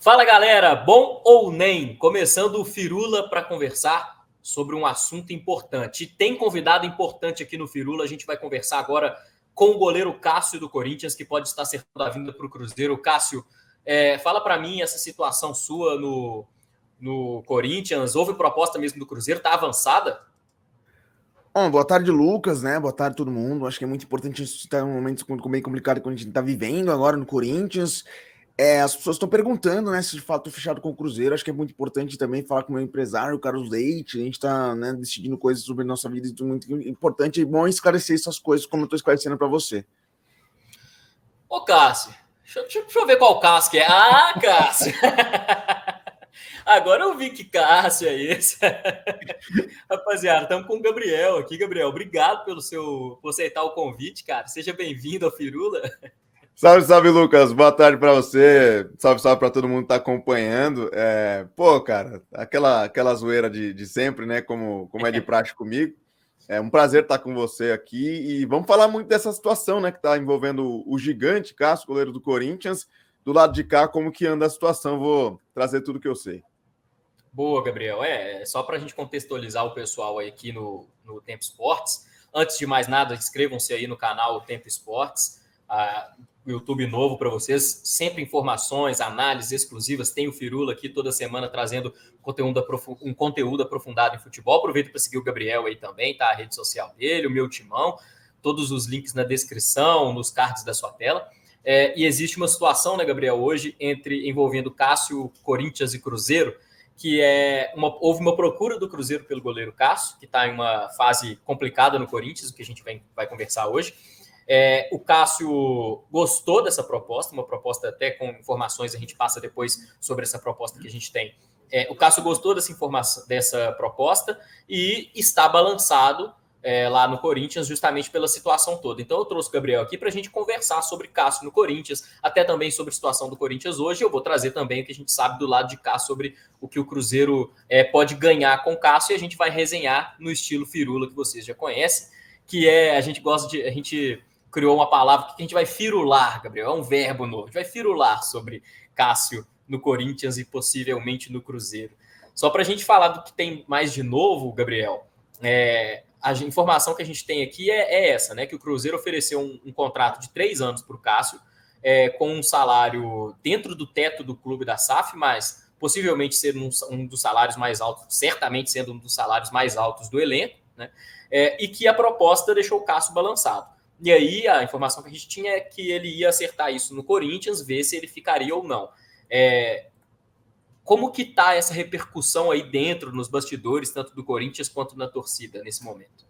Fala galera, bom ou nem? Começando o Firula para conversar sobre um assunto importante. E tem convidado importante aqui no Firula, a gente vai conversar agora com o goleiro Cássio do Corinthians, que pode estar acertando a vinda para o Cruzeiro. Cássio, fala para mim essa situação sua no Corinthians. Houve proposta mesmo do Cruzeiro? Está avançada? Bom, boa tarde, Lucas, né? Boa tarde, todo mundo. Acho que é muito importante isso estar em um momento bem complicado que a gente está vivendo agora no Corinthians. As pessoas estão perguntando, né, se de fato estou fechado com o Cruzeiro. Acho que é muito importante também falar com o meu empresário, o Carlos Leite. A gente está, né, decidindo coisas sobre a nossa vida, isso é muito importante e bom esclarecer essas coisas, como eu estou esclarecendo para você. Ô, Cássio, deixa eu ver qual Cássio que é. Ah, Cássio! Agora eu vi que Cássio é esse. Rapaziada, estamos com o Gabriel aqui. Gabriel, obrigado por aceitar o convite, cara. Seja bem-vindo ao Firula. Salve, salve, Lucas. Boa tarde para você. Salve, salve para todo mundo que tá acompanhando. Cara, aquela zoeira de sempre, né? Como é de praxe comigo. É um prazer estar com você aqui e vamos falar muito dessa situação, né? Que está envolvendo o gigante Cássio, goleiro do Corinthians. Do lado de cá, como que anda a situação? Vou trazer tudo que eu sei. Boa, Gabriel. Só para a gente contextualizar o pessoal aí aqui no Tempo Esportes. Antes de mais nada, inscrevam-se aí no canal Tempo Esportes. YouTube novo para vocês, sempre informações, análises exclusivas. Tem o Firula aqui toda semana trazendo um conteúdo aprofundado em futebol. Aproveita para seguir o Gabriel aí também, tá? A rede social dele, o meu timão, todos os links na descrição, nos cards da sua tela. E existe uma situação, né, Gabriel, hoje envolvendo Cássio, Corinthians e Cruzeiro, que houve uma procura do Cruzeiro pelo goleiro Cássio, que está em uma fase complicada no Corinthians, o que a gente vai conversar hoje. O Cássio gostou dessa proposta, uma proposta até com informações, a gente passa depois sobre essa proposta que a gente tem. O Cássio gostou dessa proposta e está balançado lá no Corinthians justamente pela situação toda. Então eu trouxe o Gabriel aqui para a gente conversar sobre Cássio no Corinthians, até também sobre a situação do Corinthians hoje. Eu vou trazer também o que a gente sabe do lado de cá sobre o que o Cruzeiro pode ganhar com o Cássio, e a gente vai resenhar no estilo Firula, que vocês já conhecem, que a gente criou uma palavra que a gente vai firular, Gabriel, é um verbo novo. A gente vai firular sobre Cássio no Corinthians e possivelmente no Cruzeiro. Só para a gente falar do que tem mais de novo, Gabriel, a informação que a gente tem aqui é essa, né? Que o Cruzeiro ofereceu um contrato de 3 anos para o Cássio, com um salário dentro do teto do clube da SAF, mas possivelmente sendo um dos salários mais altos, certamente sendo um dos salários mais altos do elenco, né? E que a proposta deixou o Cássio balançado. E aí a informação que a gente tinha é que ele ia acertar isso no Corinthians, ver se ele ficaria ou não. Como que tá essa repercussão aí dentro, nos bastidores, tanto do Corinthians quanto na torcida nesse momento?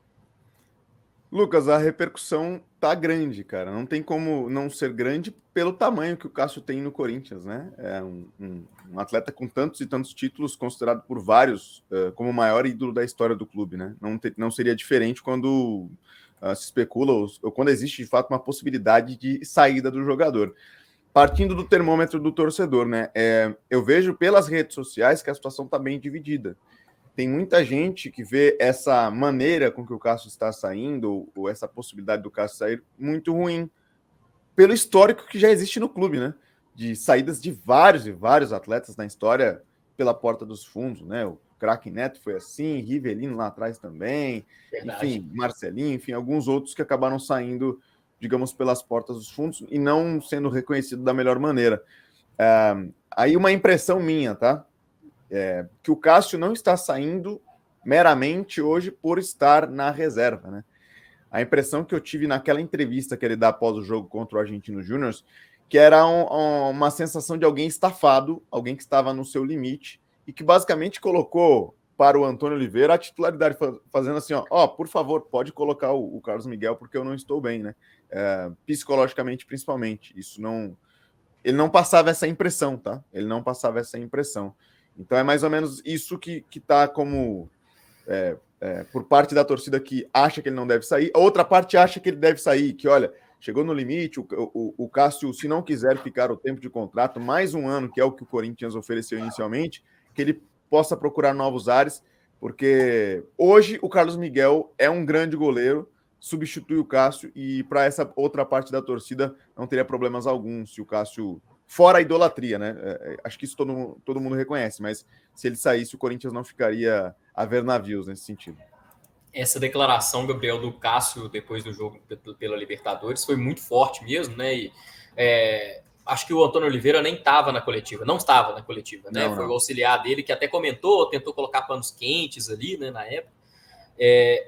Lucas, a repercussão tá grande, cara. Não tem como não ser grande pelo tamanho que o Cássio tem no Corinthians, né? É um atleta com tantos e tantos títulos, considerado por vários como o maior ídolo da história do clube, né? Não seria diferente quando se especula ou quando existe de fato uma possibilidade de saída do jogador. Partindo do termômetro do torcedor, né? Eu vejo pelas redes sociais que a situação está bem dividida. Tem muita gente que vê essa maneira com que o Cássio está saindo, ou essa possibilidade do Cássio sair, muito ruim, pelo histórico que já existe no clube, né? De saídas de vários e vários atletas na história pela porta dos fundos, né? O craque Neto foi assim, Rivelino lá atrás também, Verdade. enfim, Marcelinho, enfim, alguns outros que acabaram saindo, digamos, pelas portas dos fundos e não sendo reconhecido da melhor maneira. Aí uma impressão minha, tá? Que o Cássio não está saindo meramente hoje por estar na reserva, né? A impressão que eu tive naquela entrevista que ele dá após o jogo contra o Argentino Júnior, que era uma sensação de alguém estafado, alguém que estava no seu limite e que basicamente colocou para o Antônio Oliveira a titularidade, fazendo assim, ó, por favor, pode colocar o Carlos Miguel porque eu não estou bem, né? Psicologicamente, principalmente. Ele não passava essa impressão, tá? Ele não passava essa impressão. Então é mais ou menos isso que tá como por parte da torcida que acha que ele não deve sair, a outra parte acha que ele deve sair, que olha, chegou no limite, o Cássio, se não quiser ficar o tempo de contrato, mais um ano, que é o que o Corinthians ofereceu inicialmente, que ele possa procurar novos ares, porque hoje o Carlos Miguel é um grande goleiro, substitui o Cássio, e para essa outra parte da torcida não teria problemas algum se o Cássio fora a idolatria, né? Acho que isso todo mundo reconhece, mas se ele saísse, o Corinthians não ficaria a ver navios nesse sentido. Essa declaração, Gabriel, do Cássio depois do jogo pela Libertadores foi muito forte mesmo, né? E acho que o Antônio Oliveira nem estava na coletiva, não estava na coletiva, né? Foi o auxiliar dele que até comentou, tentou colocar panos quentes ali, né, na época.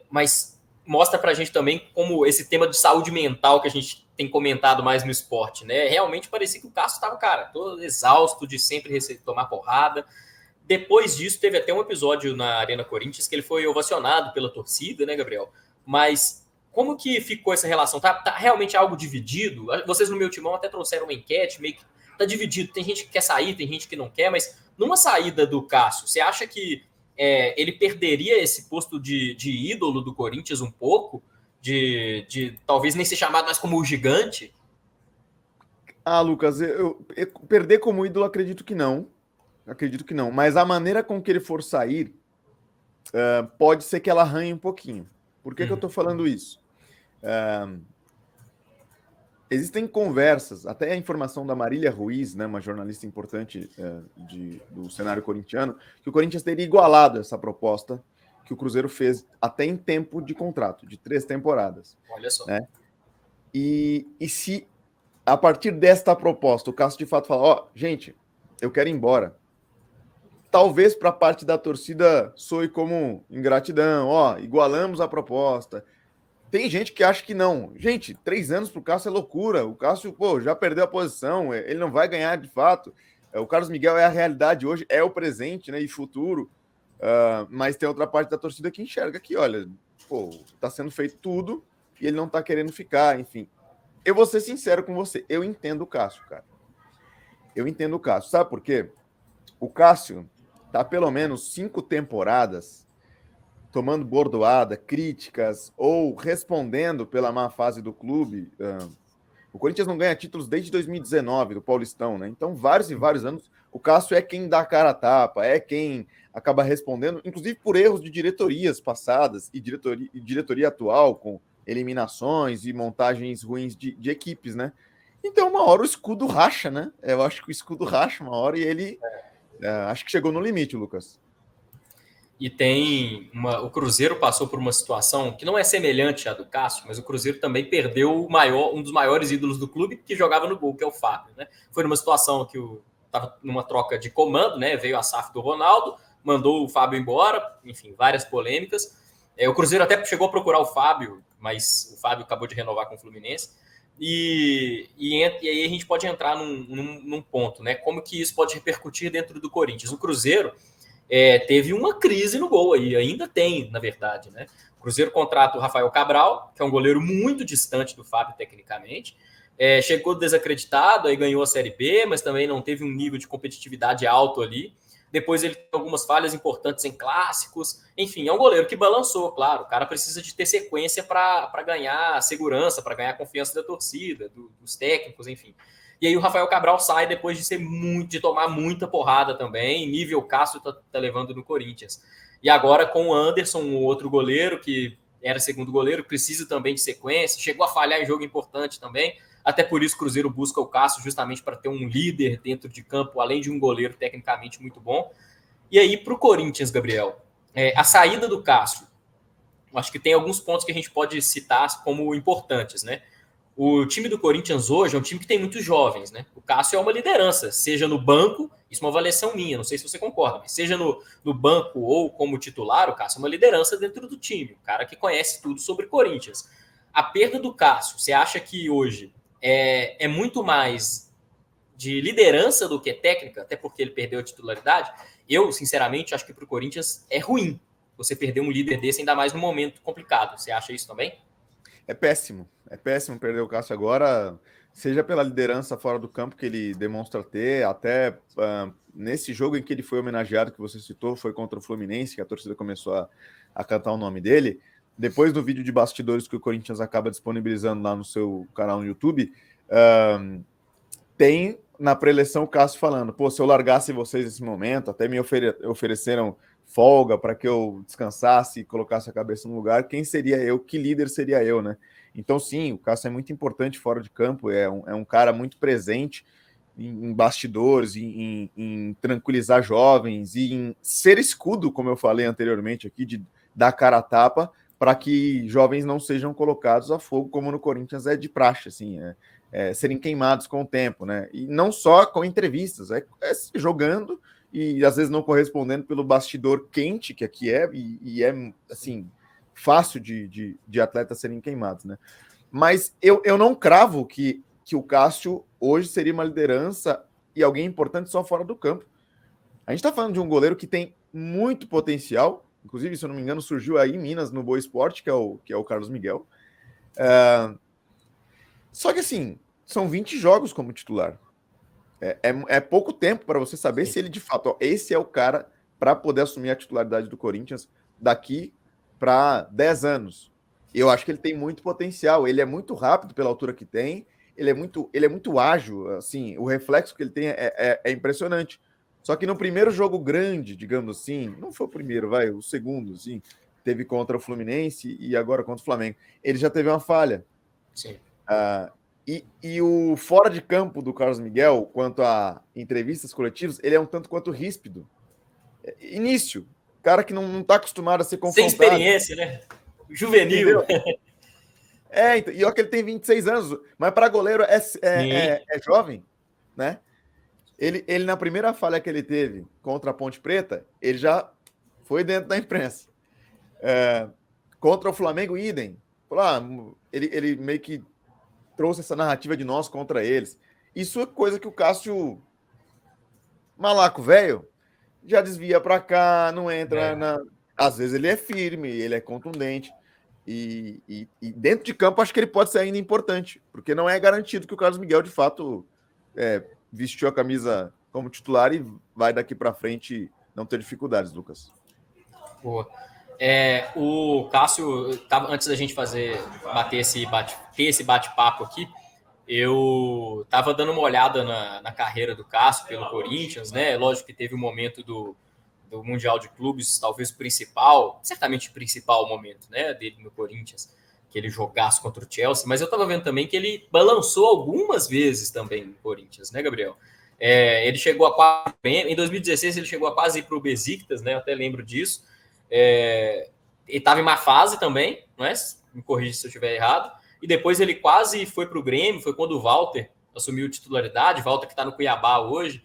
Mas mostra pra gente também como esse tema de saúde mental que a gente tem comentado mais no esporte, né? Realmente parecia que o Cássio estava, cara, todo exausto de sempre tomar porrada. Depois disso, teve até um episódio na Arena Corinthians que ele foi ovacionado pela torcida, né, Gabriel? Mas como que ficou essa relação? Tá realmente algo dividido? Vocês no Meu Timão até trouxeram uma enquete, meio que tá dividido. Tem gente que quer sair, tem gente que não quer, mas numa saída do Cássio, você acha que ele perderia esse posto de ídolo do Corinthians um pouco? De talvez nem ser chamado mais como o gigante? Lucas, eu perder como ídolo acredito que não. Acredito que não. Mas a maneira com que ele for sair pode ser que ela arranhe um pouquinho. Por que eu estou falando isso? Existem conversas, até a informação da Marília Ruiz, né, uma jornalista importante do cenário corintiano, que o Corinthians teria igualado essa proposta que o Cruzeiro fez até em tempo de contrato, de 3 temporadas. Olha só. Né? E se a partir desta proposta o Cássio de fato fala, gente, eu quero ir embora, talvez para parte da torcida soe como ingratidão, igualamos a proposta. Tem gente que acha que não. Gente, 3 anos para o Cássio é loucura. O Cássio, já perdeu a posição, ele não vai ganhar de fato. O Carlos Miguel é a realidade hoje, é o presente, né, e futuro. Mas tem outra parte da torcida que enxerga que, olha, tá sendo feito tudo e ele não tá querendo ficar, enfim. Eu vou ser sincero com você, eu entendo o Cássio, cara. Eu entendo o Cássio. Sabe por quê? O Cássio tá pelo menos 5 temporadas tomando bordoada, críticas ou respondendo pela má fase do clube. O Corinthians não ganha títulos desde 2019 do Paulistão, né? Então, vários e vários anos, o Cássio é quem dá a cara a tapa, é quem acaba respondendo, inclusive por erros de diretorias passadas e diretoria atual, com eliminações e montagens ruins de equipes, né? Então, uma hora o escudo racha, né? Eu acho que o escudo racha uma hora e ele acho que chegou no limite, Lucas. E tem o Cruzeiro passou por uma situação que não é semelhante à do Cássio, mas o Cruzeiro também perdeu um dos maiores ídolos do clube que jogava no gol, que é o Fábio, né? Foi numa situação que estava numa troca de comando, né? Veio a SAF do Ronaldo, mandou o Fábio embora, enfim, várias polêmicas. O Cruzeiro até chegou a procurar o Fábio, mas o Fábio acabou de renovar com o Fluminense. E aí a gente pode entrar num ponto, né? Como que isso pode repercutir dentro do Corinthians? O Cruzeiro teve uma crise no gol aí, ainda tem, na verdade, né? O Cruzeiro contrata o Rafael Cabral, que é um goleiro muito distante do Fábio tecnicamente, chegou desacreditado, aí ganhou a Série B, mas também não teve um nível de competitividade alto ali. Depois ele tem algumas falhas importantes em clássicos. Enfim, é um goleiro que balançou, claro. O cara precisa de ter sequência para ganhar segurança, para ganhar confiança da torcida, dos técnicos, enfim. E aí o Rafael Cabral sai depois de tomar muita porrada também, nível Cássio tá levando no Corinthians. E agora com o Anderson, o outro goleiro, que era segundo goleiro, precisa também de sequência, chegou a falhar em jogo importante também, até por isso o Cruzeiro busca o Cássio justamente para ter um líder dentro de campo, além de um goleiro tecnicamente muito bom. E aí para o Corinthians, Gabriel, a saída do Cássio, acho que tem alguns pontos que a gente pode citar como importantes, né? O time do Corinthians hoje é um time que tem muitos jovens, né? O Cássio é uma liderança, seja no banco, isso é uma avaliação minha, não sei se você concorda, mas seja no banco ou como titular, o Cássio é uma liderança dentro do time, o cara que conhece tudo sobre Corinthians. A perda do Cássio, você acha que hoje é muito mais de liderança do que técnica, até porque ele perdeu a titularidade? Eu, sinceramente, acho que para o Corinthians é ruim você perder um líder desse, ainda mais num momento complicado. Você acha isso também? É péssimo perder o Cássio agora, seja pela liderança fora do campo que ele demonstra ter, até nesse jogo em que ele foi homenageado, que você citou, foi contra o Fluminense, que a torcida começou a cantar o nome dele. Depois do vídeo de bastidores que o Corinthians acaba disponibilizando lá no seu canal no YouTube, tem na preleção o Cássio falando, se eu largasse vocês nesse momento, até me ofereceram folga para que eu descansasse e colocasse a cabeça no lugar, quem seria eu? Que líder seria eu, né? Então, sim, o Cássio é muito importante fora de campo, é um cara muito presente em bastidores, em tranquilizar jovens e em ser escudo, como eu falei anteriormente aqui, de dar cara a tapa para que jovens não sejam colocados a fogo, como no Corinthians é de praxe, assim, serem queimados com o tempo, né? E não só com entrevistas, jogando e às vezes não correspondendo pelo bastidor quente que aqui é, e é, assim, fácil de atletas serem queimados, né? Mas eu não cravo que o Cássio hoje seria uma liderança e alguém importante só fora do campo. A gente está falando de um goleiro que tem muito potencial, inclusive, se eu não me engano, surgiu aí em Minas, no Boa Esporte, que é o Carlos Miguel. Só que, assim, são 20 jogos como titular. É pouco tempo para você saber se ele, de fato, esse é o cara para poder assumir a titularidade do Corinthians daqui para 10 anos. Eu acho que ele tem muito potencial. Ele é muito rápido pela altura que tem. Ele é muito ágil. Assim, o reflexo que ele tem é impressionante. Só que no primeiro jogo grande, digamos assim, não foi o primeiro, o segundo, assim, teve contra o Fluminense e agora contra o Flamengo. Ele já teve uma falha. Sim. E o fora de campo do Carlos Miguel, quanto a entrevistas coletivas, ele é um tanto quanto ríspido. Início. Cara que não está acostumado a ser confrontado. Sem experiência, né? Juvenil. Então, e olha que ele tem 26 anos, mas para goleiro é jovem, né? Ele, na primeira falha que ele teve contra a Ponte Preta, ele já foi dentro da imprensa. Contra o Flamengo, idem. Ele meio que trouxe essa narrativa de nós contra eles. Isso é coisa que o Cássio, malaco velho, já desvia para cá, não entra na... Às vezes ele é firme, ele é contundente. E dentro de campo, acho que ele pode ser ainda importante, porque não é garantido que o Carlos Miguel, de fato, vestiu a camisa como titular e vai daqui para frente não ter dificuldades, Lucas. Boa. O Cássio, antes da gente ter esse bate-papo aqui, eu estava dando uma olhada na carreira do Cássio pelo Corinthians, né? Lógico que teve um momento do Mundial de Clubes, talvez certamente o principal momento, né, dele no Corinthians, que ele jogasse contra o Chelsea, mas eu estava vendo também que ele balançou algumas vezes também no Corinthians, né, Gabriel? Ele chegou em 2016 ele chegou a quase ir para o Besiktas, né, eu até lembro disso. Ele estava em má fase também, não é? Me corrija se eu estiver errado, e depois ele quase foi para o Grêmio, foi quando o Walter assumiu titularidade, Walter que está no Cuiabá hoje,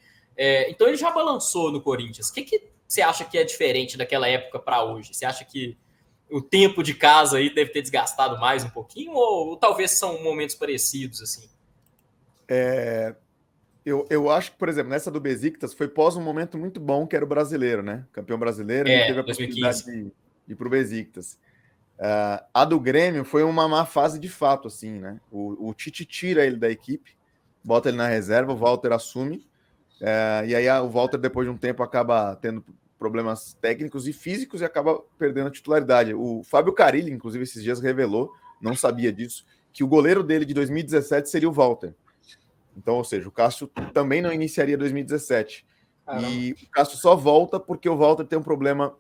então ele já balançou no Corinthians. O que você acha que é diferente daquela época para hoje? Você acha que o tempo de casa aí deve ter desgastado mais um pouquinho ou talvez são momentos parecidos assim? Eu acho que, por exemplo, nessa do Besiktas foi pós um momento muito bom que era o brasileiro, né? Campeão brasileiro, ele teve a 2015. possibilidade de ir para o Besiktas. A do Grêmio foi uma má fase de fato, assim, né? O Tite tira ele da equipe, bota ele na reserva, o Walter assume, e aí o Walter, depois de um tempo, acaba tendo problemas técnicos e físicos e acaba perdendo a titularidade. O Fábio Carilli, inclusive, esses dias revelou, não sabia disso, que o goleiro dele de 2017 seria o Walter. Então, ou seja, o Cássio também não iniciaria 2017. Caramba. E o Cássio só volta porque o Walter tem um problema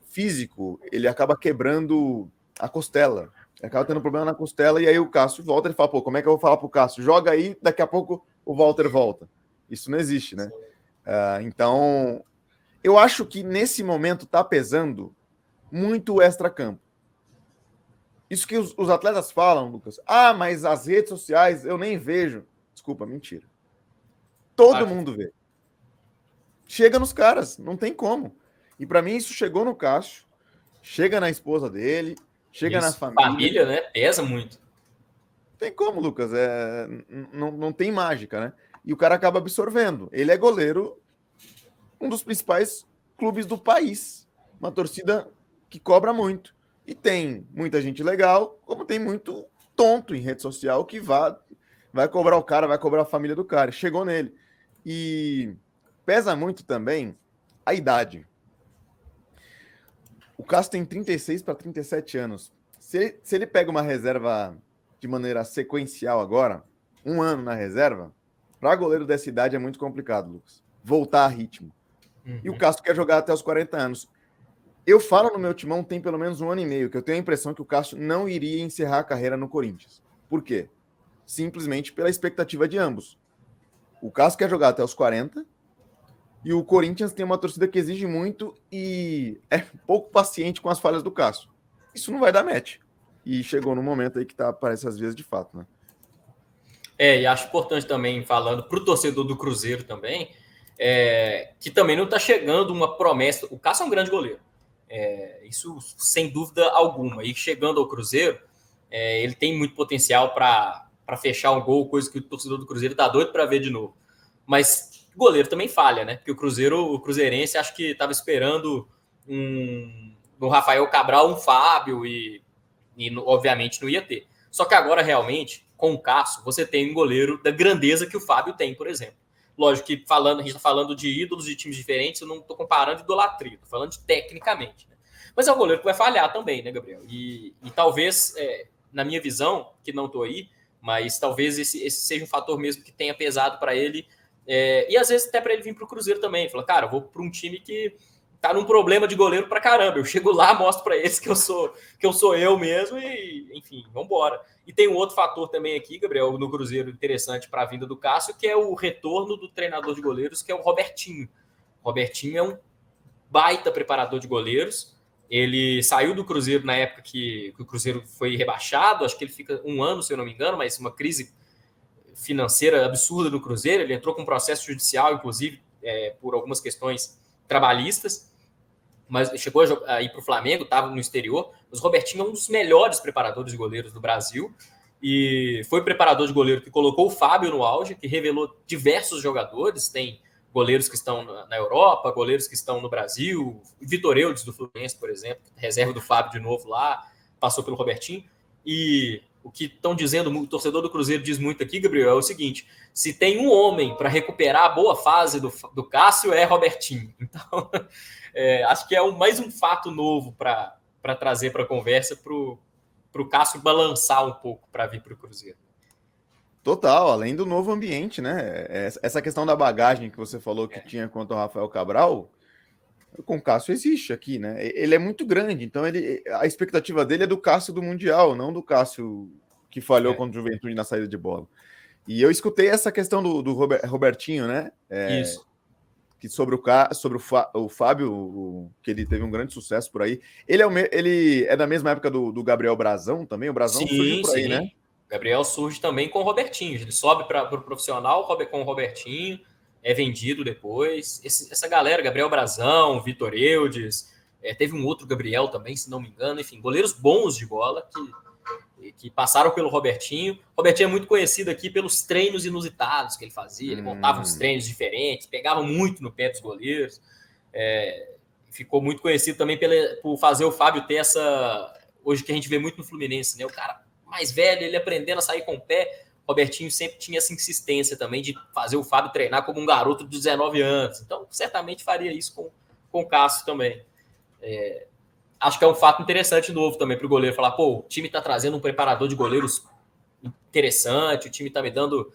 físico, ele acaba quebrando a costela. Ele acaba tendo um problema na costela e aí o Cássio volta e fala, como é que eu vou falar pro Cássio? Joga aí, daqui a pouco o Walter volta. Isso não existe, né? Então, eu acho que nesse momento está pesando muito o extracampo. Isso que os atletas falam, Lucas. Mas as redes sociais eu nem vejo. Desculpa, mentira. Todo mundo vê. Chega nos caras, não tem como. E para mim isso chegou no Cássio, chega na esposa dele, chega na família. Família, né? Pesa muito. Tem como, Lucas. Não tem mágica, né? E o cara acaba absorvendo. Ele é goleiro, um dos principais clubes do país. Uma torcida que cobra muito. E tem muita gente legal, como tem muito tonto em rede social que vai cobrar o cara, vai cobrar a família do cara. Chegou nele. E pesa muito também a idade. O Cássio tem 36 para 37 anos. Se ele pega uma reserva de maneira sequencial agora, um ano na reserva, para goleiro dessa idade é muito complicado, Lucas. Voltar a ritmo. E o Cássio quer jogar até os 40 anos. Eu falo no meu timão tem pelo menos um ano e meio, que eu tenho a impressão que o Cássio não iria encerrar a carreira no Corinthians. Por quê? simplesmente pela expectativa de ambos. O Cássio quer jogar até os 40 e o Corinthians tem uma torcida que exige muito e é pouco paciente com as falhas do Cássio. Isso não vai dar match. E chegou no momento aí que parece às vezes de fato, né? E acho importante também, falando para o torcedor do Cruzeiro também, que também não está chegando uma promessa. O Cássio é um grande goleiro, isso sem dúvida alguma. E chegando ao Cruzeiro, ele tem muito potencial para fechar um gol, coisa que o torcedor do Cruzeiro está doido para ver de novo. Mas o goleiro também falha, né? Porque o Cruzeirense acho que estava esperando no Rafael Cabral um Fábio e obviamente não ia ter. Só que agora realmente, com o Cássio, você tem um goleiro da grandeza que o Fábio tem, por exemplo. Lógico que a gente está falando de ídolos de times diferentes, eu não estou comparando de idolatria, estou falando de tecnicamente. Né? Mas é um goleiro que vai falhar também, né, Gabriel? E talvez, na minha visão, que não estou aí, mas talvez esse seja um fator mesmo que tenha pesado para ele. E às vezes até para ele vir para o Cruzeiro também. Fala, cara, eu vou para um time que tá num problema de goleiro pra caramba. Eu chego lá, mostro para eles que eu sou eu mesmo e, enfim, vamos embora. E tem um outro fator também aqui, Gabriel, no Cruzeiro interessante para a vinda do Cássio, que é o retorno do treinador de goleiros, que é o Robertinho. O Robertinho é um baita preparador de goleiros. Ele saiu do Cruzeiro na época que o Cruzeiro foi rebaixado, acho que ele fica 1 ano, se eu não me engano, mas uma crise financeira absurda do Cruzeiro. Ele entrou com um processo judicial, inclusive, por algumas questões trabalhistas, mas chegou a ir para o Flamengo, estava no exterior. Mas o Robertinho é um dos melhores preparadores de goleiros do Brasil e foi preparador de goleiro que colocou o Fábio no auge, que revelou diversos jogadores. Tem goleiros que estão na Europa, goleiros que estão no Brasil. Vitor Eudes, do Fluminense, por exemplo, reserva do Fábio de novo lá, passou pelo Robertinho. E o que estão dizendo, o torcedor do Cruzeiro diz muito aqui, Gabriel, é o seguinte: se tem um homem para recuperar a boa fase do Cássio, é Robertinho. Então, acho que é mais um fato novo para trazer para a conversa, para o Cássio balançar um pouco para vir para o Cruzeiro. Total, além do novo ambiente, né? Essa questão da bagagem que você falou que tinha quanto ao Rafael Cabral, com o Cássio existe aqui, né? Ele é muito grande, então a expectativa dele é do Cássio do Mundial, não do Cássio que falhou contra o Juventude na saída de bola. E eu escutei essa questão do Robertinho, né? Isso. Que sobre o Fábio, que ele teve um grande sucesso por aí. Ele é da mesma época do Gabriel Brazão também? O Brazão surgiu por aí, né? Gabriel surge também com o Robertinho. Ele sobe para o profissional com o Robertinho, é vendido depois. Essa galera, Gabriel Brazão, Vitor Eudes, teve um outro Gabriel também, se não me engano. Enfim, goleiros bons de bola que passaram pelo Robertinho. O Robertinho é muito conhecido aqui pelos treinos inusitados que ele fazia. Ele montava uns treinos diferentes, pegava muito no pé dos goleiros. Ficou muito conhecido também por fazer o Fábio ter essa... Hoje que a gente vê muito no Fluminense, né? O cara mais velho, ele aprendendo a sair com o pé. O Robertinho sempre tinha essa insistência também de fazer o Fábio treinar como um garoto de 19 anos. Então, certamente faria isso com o Cássio também. Acho que é um fato interessante novo também para o goleiro falar, pô, o time está trazendo um preparador de goleiros interessante, o time está me dando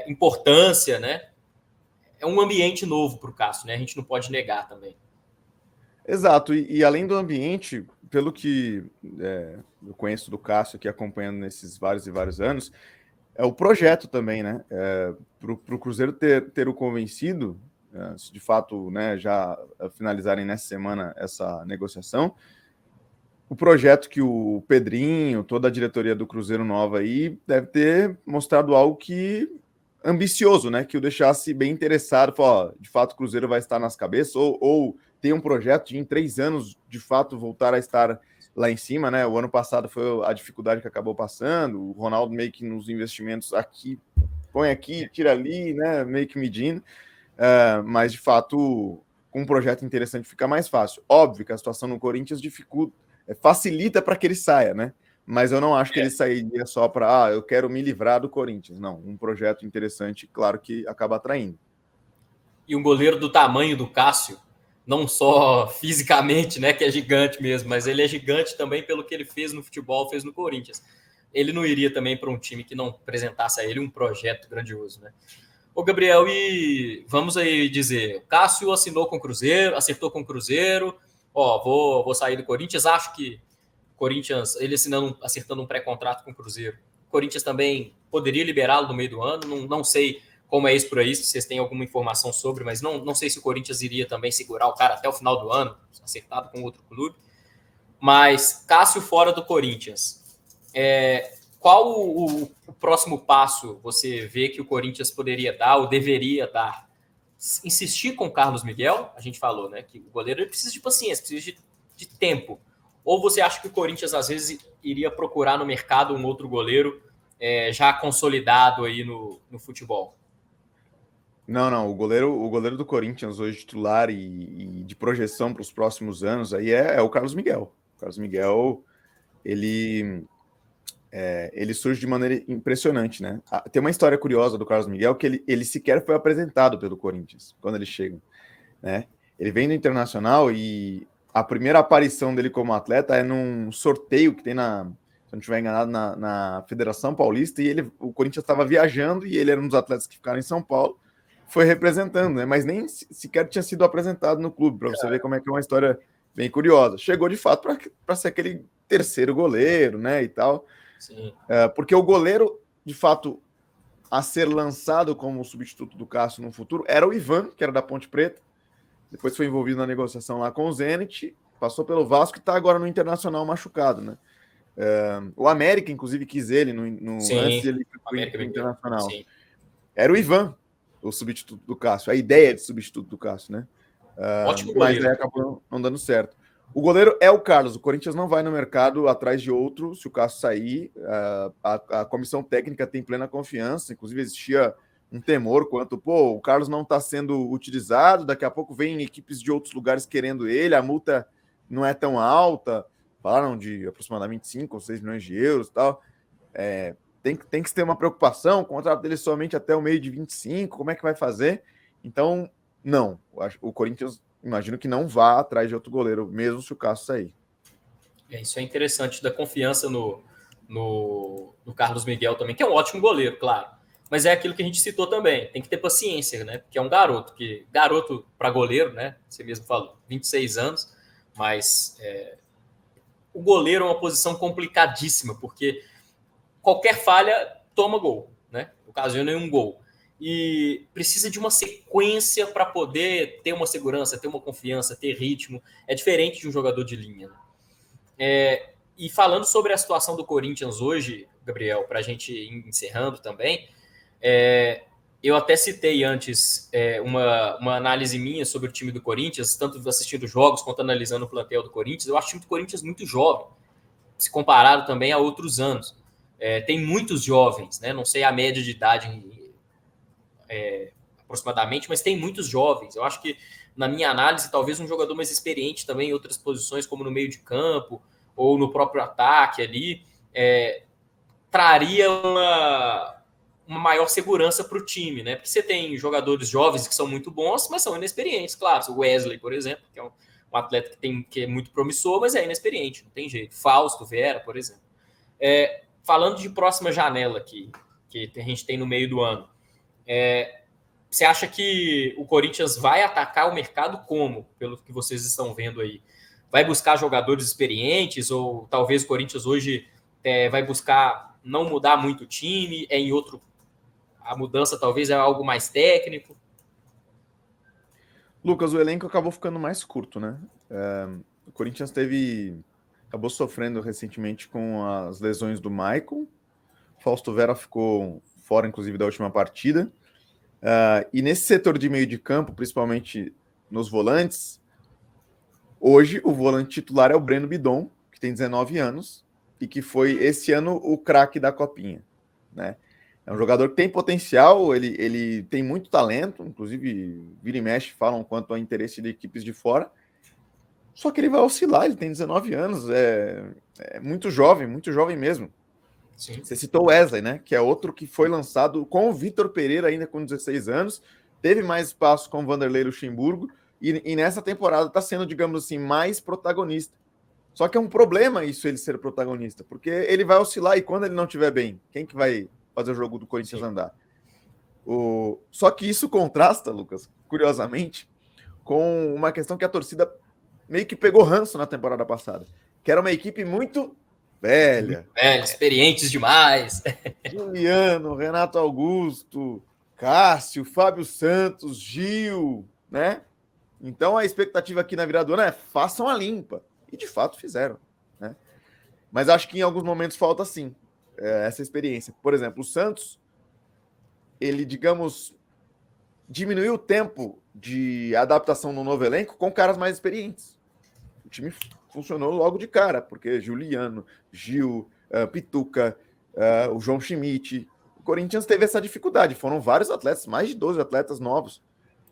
importância, né? É um ambiente novo para o Cássio, né? A gente não pode negar também. Exato, e além do ambiente, pelo que eu conheço do Cássio aqui acompanhando nesses vários e vários anos, é o projeto também, né? Para o Cruzeiro ter o convencido, se de fato, né, já finalizarem nessa semana essa negociação, o projeto que o Pedrinho, toda a diretoria do Cruzeiro nova aí, deve ter mostrado algo ambicioso, né? Que o deixasse bem interessado, falou, de fato o Cruzeiro vai estar nas cabeças, ou tem um projeto de em 3 anos, de fato, voltar a estar lá em cima, né? O ano passado foi a dificuldade que acabou passando, o Ronaldo meio que nos investimentos aqui, põe aqui, tira ali, né? Meio que medindo, mas de fato, com um projeto interessante fica mais fácil. Óbvio que a situação no Corinthians facilita para que ele saia, né? Mas eu não acho que ele sairia só para, eu quero me livrar do Corinthians. Não, um projeto interessante, claro que acaba atraindo. E um goleiro do tamanho do Cássio, não só fisicamente, né, que é gigante mesmo, mas ele é gigante também pelo que ele fez no futebol, fez no Corinthians. Ele não iria também para um time que não apresentasse a ele um projeto grandioso, né? Ô, Gabriel, e vamos aí dizer, o Cássio assinou com o Cruzeiro, acertou com o Cruzeiro, vou sair do Corinthians, acho que Corinthians, ele acertando um pré-contrato com o Cruzeiro, Corinthians também poderia liberá-lo no meio do ano. Não sei como é isso por aí, se vocês têm alguma informação sobre, mas não sei se o Corinthians iria também segurar o cara até o final do ano, acertado com outro clube. Mas Cássio fora do Corinthians, qual o próximo passo você vê que o Corinthians poderia dar ou deveria dar? Insistir com o Carlos Miguel, a gente falou, né, que o goleiro ele precisa de paciência, precisa de tempo. Ou você acha que o Corinthians às vezes iria procurar no mercado um outro goleiro já consolidado aí no futebol? Não. O goleiro do Corinthians hoje titular e de projeção para os próximos anos aí é o Carlos Miguel. O Carlos Miguel, ele surge de maneira impressionante, né? Tem uma história curiosa do Carlos Miguel que ele sequer foi apresentado pelo Corinthians quando ele chega, né? Ele vem do Internacional e a primeira aparição dele como atleta é num sorteio que tem se eu não estiver enganado, na Federação Paulista, e o Corinthians estava viajando e ele era um dos atletas que ficaram em São Paulo, foi representando, né? Mas nem sequer tinha sido apresentado no clube, para você ver como é que é uma história bem curiosa. Chegou de fato para ser aquele terceiro goleiro, né? E tal. Sim. Porque o goleiro, de fato, a ser lançado como substituto do Cássio no futuro era o Ivan, que era da Ponte Preta. Depois foi envolvido na negociação lá com o Zenit, passou pelo Vasco e está agora no Internacional machucado, né? O América, inclusive, quis ele antes de ele ir para o Internacional. Sim. Era o Ivan, o substituto do Cássio, a ideia de substituto do Cássio, né? Ótimo goleiro. Mas aí acabou não dando certo. O goleiro é o Carlos. O Corinthians não vai no mercado atrás de outro se o Cássio sair. A comissão técnica tem plena confiança. Inclusive, existia um temor quanto, o Carlos não está sendo utilizado, daqui a pouco vem equipes de outros lugares querendo ele, a multa não é tão alta, falaram de aproximadamente 5 ou 6 milhões de euros e tal. Tem que ter uma preocupação, o contrato dele somente até o meio de 25, como é que vai fazer? Então, não. O Corinthians, imagino que não vá atrás de outro goleiro, mesmo se o Cássio sair. Isso é interessante, da confiança no Carlos Miguel também, que é um ótimo goleiro, claro. Mas é aquilo que a gente citou também, tem que ter paciência, né? Porque é um garoto para goleiro, né? Você mesmo falou, 26 anos, mas o goleiro é uma posição complicadíssima, porque qualquer falha toma gol, né? Ocasiona um gol. E precisa de uma sequência para poder ter uma segurança, ter uma confiança, ter ritmo. É diferente de um jogador de linha, né? E falando sobre a situação do Corinthians hoje, Gabriel, para a gente ir encerrando também, eu até citei antes uma análise minha sobre o time do Corinthians, tanto assistindo jogos quanto analisando o plantel do Corinthians. Eu acho o time do Corinthians muito jovem, se comparado também a outros anos. Tem muitos jovens, né? Não sei a média de idade aproximadamente, mas tem muitos jovens. Eu acho que, na minha análise, talvez um jogador mais experiente também em outras posições, como no meio de campo ou no próprio ataque ali, traria uma maior segurança para o time, né? Porque você tem jogadores jovens que são muito bons, mas são inexperientes, claro. O Wesley, por exemplo, que é um atleta que é muito promissor, mas é inexperiente, não tem jeito. Fausto Vera, por exemplo. Falando de próxima janela aqui, que a gente tem no meio do ano, você acha que o Corinthians vai atacar o mercado como, pelo que vocês estão vendo aí? Vai buscar jogadores experientes ou talvez o Corinthians hoje vai buscar não mudar muito o time, a mudança talvez é algo mais técnico? Lucas, o elenco acabou ficando mais curto, né? O Corinthians acabou sofrendo recentemente com as lesões do Maicon. Fausto Vera ficou fora, inclusive, da última partida. E nesse setor de meio de campo, principalmente nos volantes, hoje o volante titular é o Breno Bidon, que tem 19 anos e que foi, esse ano, o craque da Copinha, né? É um jogador que tem potencial, ele tem muito talento, inclusive vira e mexe falam quanto ao interesse de equipes de fora, só que ele vai oscilar, ele tem 19 anos, é muito jovem mesmo. Sim. Você citou o Wesley, né? Que é outro que foi lançado com o Vitor Pereira ainda com 16 anos, teve mais espaço com o Vanderlei Luxemburgo e nessa temporada está sendo, digamos assim, mais protagonista. Só que é um problema isso, ele ser protagonista, porque ele vai oscilar e quando ele não estiver bem, quem que vai fazer o jogo do Corinthians andar? Só que isso contrasta, Lucas, curiosamente, com uma questão que a torcida meio que pegou ranço na temporada passada, que era uma equipe muito velha. Experientes demais. Juliano, Renato Augusto, Cássio, Fábio Santos, Gil, né? Então a expectativa aqui na virada do ano é façam a limpa. E de fato fizeram, né? Mas acho que em alguns momentos falta sim essa experiência. Por exemplo, o Santos, ele, digamos, diminuiu o tempo de adaptação no novo elenco com caras mais experientes. O time funcionou logo de cara, porque Juliano, Gil, Pituca, o João Schmidt. O Corinthians teve essa dificuldade. Foram vários atletas, mais de 12 atletas novos.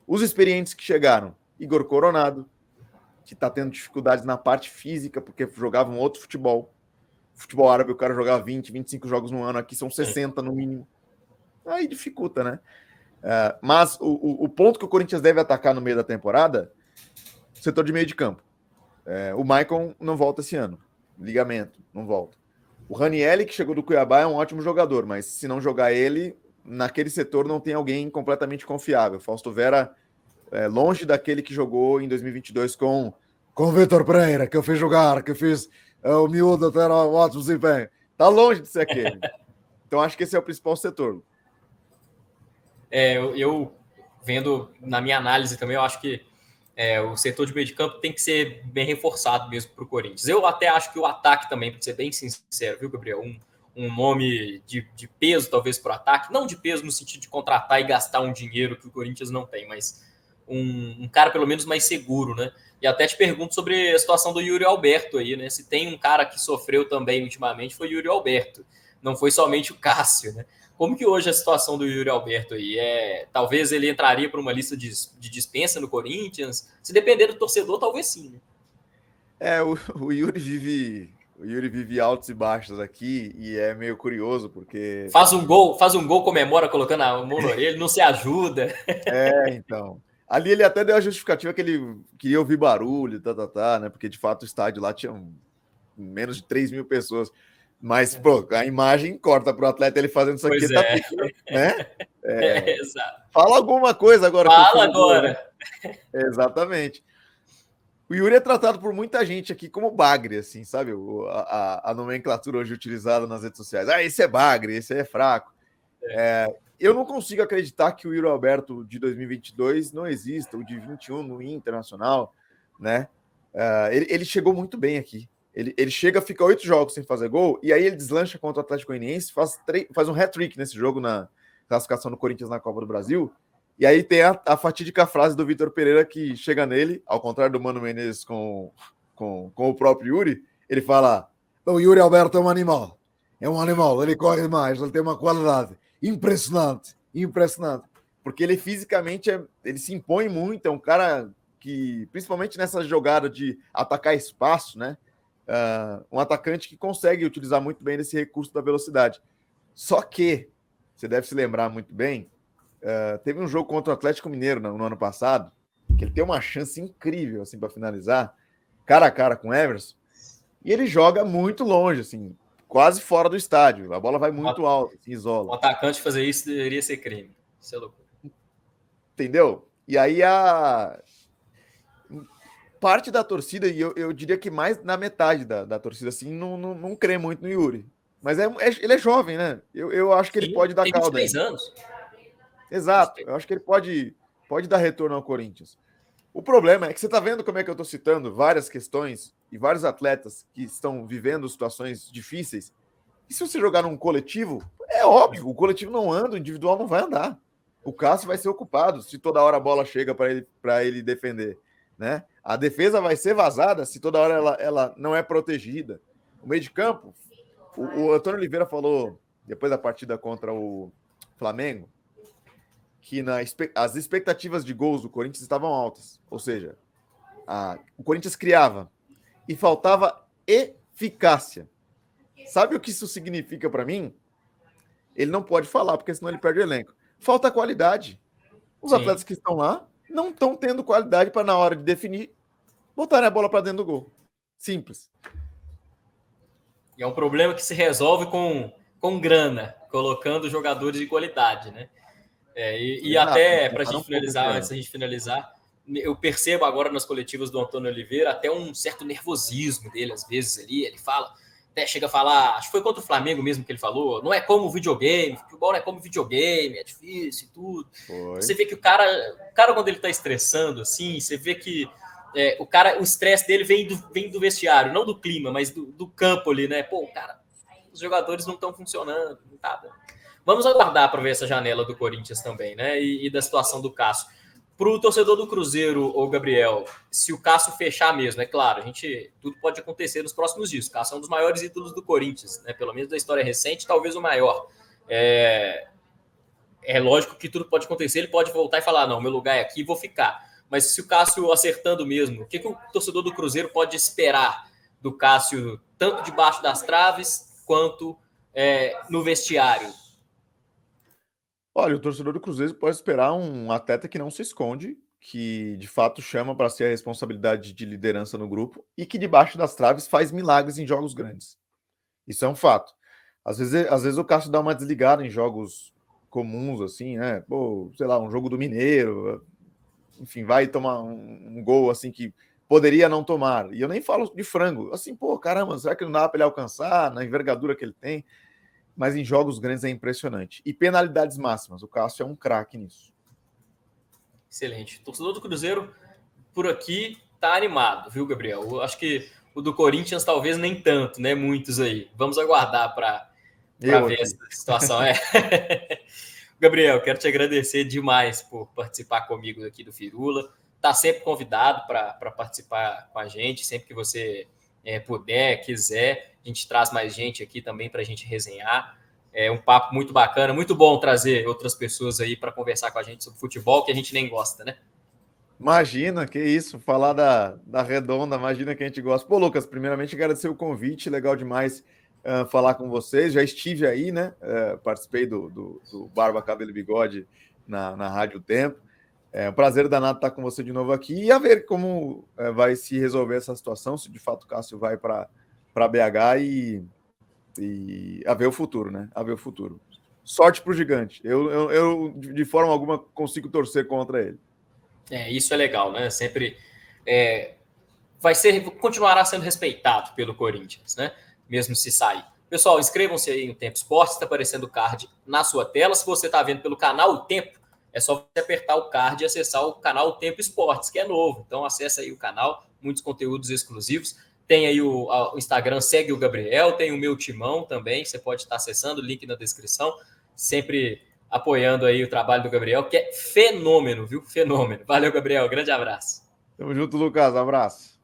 Os experientes que chegaram, Igor Coronado, que está tendo dificuldades na parte física, porque jogava um outro futebol. Futebol árabe, o cara jogava 20, 25 jogos no ano, aqui são 60 no mínimo. Aí dificulta, né? Mas o ponto que o Corinthians deve atacar no meio da temporada, setor de meio de campo. O Maicon não volta esse ano. Ligamento, não volta. O Ranieri, que chegou do Cuiabá, é um ótimo jogador, mas se não jogar ele, naquele setor não tem alguém completamente confiável. Fausto Vera longe daquele que jogou em 2022 com o Vitor Pereira, que eu fiz jogar, que eu fiz o miúdo até o ótimo desempenho. Tá longe de ser aquele. Então acho que esse é o principal setor. Eu vendo na minha análise também, eu acho que o setor de meio de campo tem que ser bem reforçado mesmo para o Corinthians. Eu até acho que o ataque também, para ser bem sincero, viu, Gabriel? Um nome de peso, talvez, para o ataque. Não de peso no sentido de contratar e gastar um dinheiro que o Corinthians não tem, mas um cara pelo menos mais seguro, né? E até te pergunto sobre a situação do Yuri Alberto aí, né? Se tem um cara que sofreu também ultimamente, foi o Yuri Alberto. Não foi somente o Cássio, né? Como que hoje a situação do Yuri Alberto aí? Talvez ele entraria para uma lista de dispensa no Corinthians? Se depender do torcedor, talvez sim. Né? O Yuri vive altos e baixos aqui e é meio curioso porque... Faz um gol, comemora colocando a mão na orelha, não se ajuda. Então. Ali ele até deu a justificativa que ele queria ouvir barulho, né? Porque de fato o estádio lá tinha menos de 3 mil pessoas. Mas, pô, a imagem corta para o atleta ele fazendo isso aqui, tá tudo, né? Exato. Fala alguma coisa agora. Fala agora. Exatamente. O Yuri é tratado por muita gente aqui como bagre, assim, sabe? A nomenclatura hoje utilizada nas redes sociais. Esse é bagre, esse é fraco. Eu não consigo acreditar que o Yuri Alberto de 2022 não exista, o de 21 no Internacional, né? Ele chegou muito bem aqui. Ele chega, fica 8 jogos sem fazer gol, e aí ele deslancha contra o Atlético Goianiense, faz um hat-trick nesse jogo na classificação do Corinthians na Copa do Brasil, e aí tem a fatídica frase do Vitor Pereira que chega nele, ao contrário do Mano Menezes com o próprio Yuri, ele fala: o Yuri Alberto é um animal, ele corre mais, ele tem uma qualidade impressionante, porque ele fisicamente ele se impõe muito, é um cara que, principalmente nessa jogada de atacar espaço, né? Um atacante que consegue utilizar muito bem esse recurso da velocidade. Só que, você deve se lembrar muito bem, teve um jogo contra o Atlético Mineiro no ano passado, que ele tem uma chance incrível assim, para finalizar, cara a cara com o Everson, e ele joga muito longe, assim, quase fora do estádio. A bola vai muito alto, assim, isola. O atacante fazer isso deveria ser crime. Isso é loucura. Entendeu? E aí parte da torcida, e eu diria que mais na metade da torcida, assim, não crê muito no Yuri. Mas ele é jovem, né? Eu acho que ele pode dar calda. Tem 23 anos. Exato. Eu acho que ele pode dar retorno ao Corinthians. O problema é que você tá vendo como é que eu tô citando várias questões e vários atletas que estão vivendo situações difíceis. E se você jogar num coletivo, é óbvio, o coletivo não anda, o individual não vai andar. O Cássio vai ser ocupado se toda hora a bola chega para ele defender, né? A defesa vai ser vazada se toda hora ela não é protegida. O meio de campo, o Antônio Oliveira falou, depois da partida contra o Flamengo, que as expectativas de gols do Corinthians estavam altas. Ou seja, o Corinthians criava e faltava eficácia. Sabe o que isso significa para mim? Ele não pode falar, porque senão ele perde o elenco. Falta qualidade. Os atletas que estão lá não estão tendo qualidade para, na hora de definir, botarem a bola para dentro do gol. Simples. E é um problema que se resolve com grana, colocando jogadores de qualidade, né? E até para a gente finalizar, antes da gente finalizar, eu percebo agora nas coletivas do Antônio Oliveira até um certo nervosismo dele, às vezes ali, ele fala, até chega a falar, acho que foi contra o Flamengo mesmo que ele falou, não é como videogame, futebol não é como videogame, é difícil e tudo. Foi. Você vê que o cara quando ele tá estressando, assim, você vê que o estresse dele vem do vestiário, não do clima, mas do campo ali, né? Pô, cara, os jogadores não estão funcionando, não tá. Vamos aguardar para ver essa janela do Corinthians também, né? E da situação do Cássio. Para o torcedor do Cruzeiro, ô Gabriel, se o Cássio fechar mesmo, é claro, tudo pode acontecer nos próximos dias. O Cássio é um dos maiores ídolos do Corinthians, né? Pelo menos da história recente, talvez o maior. É lógico que tudo pode acontecer, ele pode voltar e falar, não, meu lugar é aqui, vou ficar. Mas se o Cássio acertando mesmo, o que o torcedor do Cruzeiro pode esperar do Cássio, tanto debaixo das traves, quanto no vestiário? Olha, o torcedor do Cruzeiro pode esperar um atleta que não se esconde, que de fato chama para si a responsabilidade de liderança no grupo e que debaixo das traves faz milagres em jogos grandes. Isso é um fato. Às vezes o Cássio dá uma desligada em jogos comuns, assim, né? Pô, sei lá, um jogo do Mineiro, enfim, vai tomar um gol assim que poderia não tomar. E eu nem falo de frango. Assim, pô, caramba, será que não dá para ele alcançar na envergadura que ele tem? Mas em jogos grandes é impressionante. E penalidades máximas. O Cássio é um craque nisso. Excelente. O torcedor do Cruzeiro, por aqui, tá animado, viu, Gabriel? Eu acho que o do Corinthians talvez nem tanto, né? Muitos aí. Vamos aguardar para ver essa situação. Gabriel, quero te agradecer demais por participar comigo aqui do Firula. Tá sempre convidado para participar com a gente, sempre que você puder, quiser. A gente traz mais gente aqui também para a gente resenhar. É um papo muito bacana, muito bom trazer outras pessoas aí para conversar com a gente sobre futebol, que a gente nem gosta, né? Imagina, que isso, falar da Redonda, imagina que a gente gosta. Pô, Lucas, primeiramente agradecer o convite, legal demais falar com vocês. Já estive aí, né? Participei do Barba, Cabelo e Bigode na Rádio Tempo. É um prazer danado estar com você de novo aqui e a ver como vai se resolver essa situação, se de fato o Cássio vai para BH e a ver o futuro, né? A ver o futuro. Sorte para o gigante. Eu, de forma alguma, consigo torcer contra ele. Isso é legal, né? Sempre continuará sendo respeitado pelo Corinthians, né? Mesmo se sair. Pessoal, inscrevam-se aí no Tempo Esportes, está aparecendo o card na sua tela. Se você está vendo pelo canal O Tempo, é só você apertar o card e acessar o canal O Tempo Esportes, que é novo. Então, acessa aí o canal, muitos conteúdos exclusivos. Tem aí o Instagram, segue o Gabriel, tem o meu timão também, você pode estar acessando, link na descrição. Sempre apoiando aí o trabalho do Gabriel, que é fenômeno, viu? Fenômeno. Valeu, Gabriel. Grande abraço. Tamo junto, Lucas. Abraço.